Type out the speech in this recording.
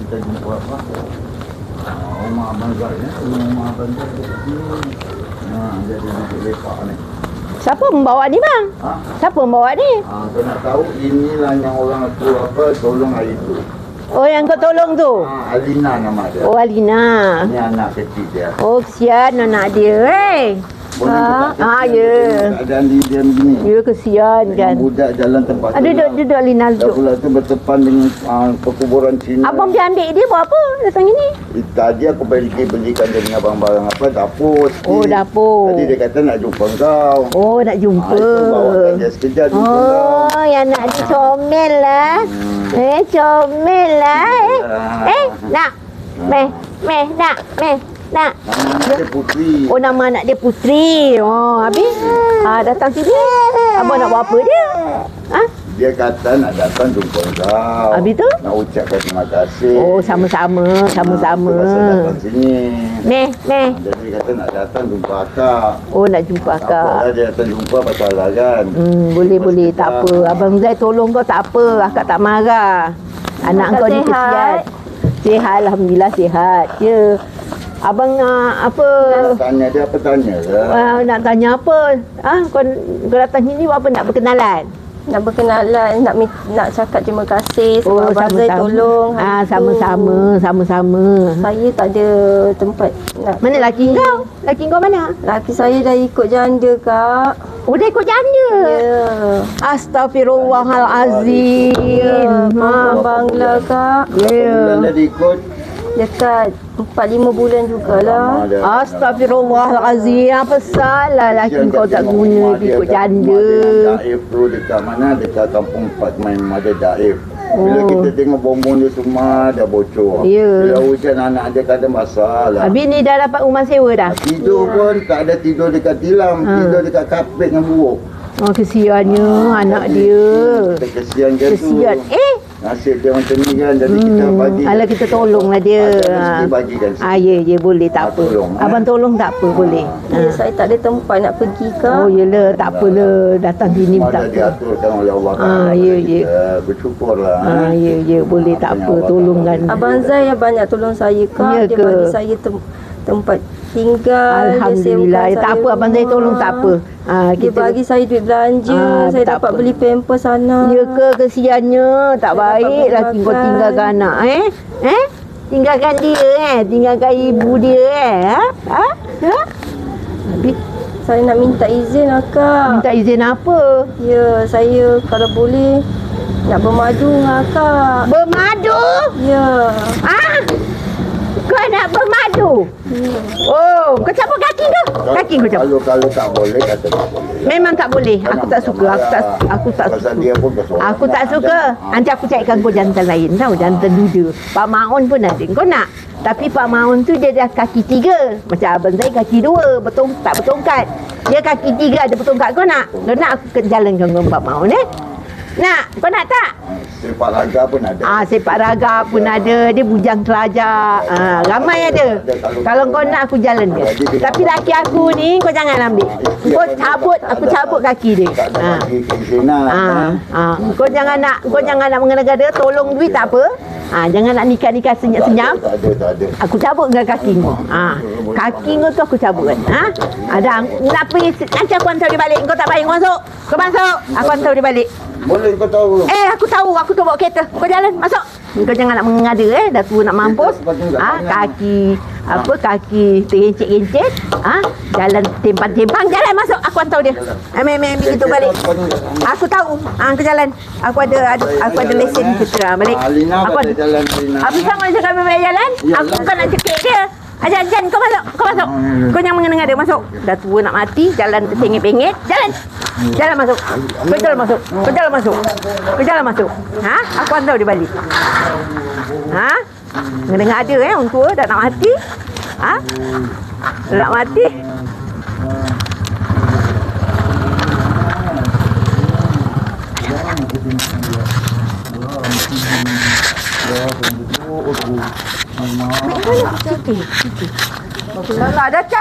kita jumpa apa? Rumah abang Zai, rumah abang Zai dekat sini. Jadi nak lepak ni. Siapa membawa ni bang? Ha? Siapa membawa ni? Kau nak tahu inilah yang orang tu apa tolong hari tu. Oh yang kau tolong tu? Alina nama dia. Oh Alina. Ini anak kecil dia. Oh kesian anak dia Ya. Keadaan dia begini. Ya kesian kan. Budak jalan tempat. Duduk Alina Dah duduk. pula tu bertepan dengan perkuburan Cina. Abang pergi ambil dia buat apa datang ini? Tadi aku pergi belikan dia dengan barang-barang apa dapur. Oh dapur. Tadi dia kata nak jumpa kau. Oh nak jumpa. Itu bawakan dia sekejap jumpa kau. Oh yang nak dia comel lah. Comel lah nak. Nak. Dia putri. Oh nama anak dia Putri. Oh habis datang sini. Abang nak buat apa dia? Dia kata nak datang jumpa kau. Habis tu? Nak ucapkan terima kasih. Oh sama-sama. Masa datang sini. Meh. Jadi dia kata nak datang jumpa akak. Oh nak jumpa Tak akak. apalah dia datang jumpa pasal lah kan. Boleh tak apa. Abang Zai tolong kau tak apa. Akak tak marah. Anak kau ni kesian. Sihat alhamdulillah sihat. Ya. Abang apa? Tanya dia apa tanya ke? Nak tanya apa? Kau datang sini buat apa? Nak berkenalan? Nak berkenalan, nak cakap terima kasih sebab Abang Zai tolong. Sama-sama. Saya tak ada tempat nak. Mana laki kau? Laki kau mana? Laki saya dah ikut janda, Kak. Oh, dah ikut janda? Ya. Astaghfirullahalazim. Perempuan Bangla, Kak. Bulan dah ikut. Dekat 4-5 bulan jugalah. Astaghfirullahalazim. Apa salah laki kau tak guna ikut janda? Daif tu dekat mana? Dekat kampung Fatman ada Daif. Bila kita tengok bombong dia semua dah bocor. Ya. Bila hujan anak dia kata masalah. Habis ni dah dapat rumah sewa dah? Tidur pun tak ada tidur dekat tilam. Tidur dekat kapet dengan buruk. Oh kesiannya anak dia. Kita kesian dia tu. Kesian. Nasib dia macam ni kan. Jadi kita bagi. Alah kita tolonglah dia. Kita bagikan sikit. Ya boleh tak apa. Abang tolong tak apa boleh. Ya, saya tak ada tempat nak pergi, Kak. Oh yelah tak apalah datang sini Semua tak dah apa. diaturkan oleh Allah Ta'ala. Ya. Kita bersyukurlah. Ya boleh tak apa tolongkan. Abang Zai yang banyak tolong saya, Kak. Ya Dia ke? bagi saya tempat tinggal. Alhamdulillah. Dia Tak apa Abang Zai tolong tak apa. Dia bagi saya duit belanja. Saya tak dapat apa. beli pampers sana. Ya ke kesiannya tak Saya baik dapat laki kau makan. tinggalkan anak tinggalkan dia tinggalkan ibu dia Habis Saya nak minta izin lah, Kak. minta izin apa? Ya, saya kalau boleh nak bermadu dengan Kak. Bermadu? Ya. Kau nak bermadu? Oh, kau capuk kaki kau? Kaki kau capuk? Kalau tak boleh, kata tak boleh. Memang tak boleh. Aku tak suka. Aku tak Pasal suka. dia pun bersorak. Aku tak suka. Nanti aku carikan kau jantan lain tau. Jantan duda. Pak Maun pun ada. Kau nak? Tapi Pak Maun tu dia dah kaki 3. Macam Abang Zai kaki 2. Tak bertongkat. Dia kaki 3 ada bertongkat. Kau nak? Kau nak aku jalankan dengan Pak Maun Nak? Kau nak tak? Sepak raga pun ada. Sepak raga pun ada. Dia bujang telajak. Ramai ada. Kalau kau nak aku jalan dia. Tapi laki aku ni kau jangan ambil. Kau cabut, aku cabut kaki dia. Tak ada bagi keizinan. Kau jangan nak mengena-gada, tolong duit tak apa. Jangan nak nikah-nikah senyap-senyap. Tak ada. Aku cabut dengan kaki kau. Kaki kau tu aku cabut kan. Ada nak pergi nanti aku hantar dia balik. Kau tak payah masuk. Kau masuk. Aku hantar dia balik. Boleh kau tahu. Aku tahu, aku tu bawa kereta. Kau jalan, masuk. Kau jangan nak mengada dah tua nak mampus. Kaki tergencet-gencet. Jalan tempang-tempang, jalan masuk. Aku hantar dia. Ambil gitu balik. Aku tahu. Kau jalan. Aku ada lesen kita balik. Alina Aku ada jalan Alina. Apa sangat cakap memang jalan? Aku bukan nak cekik dia. Ajan, kau masuk. Kau jangan mengena-ngada masuk. Dah tua nak mati, jalan tersengit-pengit. Jalan masuk. Kau jalan masuk. Aku hantar dia balik. Dengar ada orang tua dah nak mati. Dah nak mati. Kalau ada cap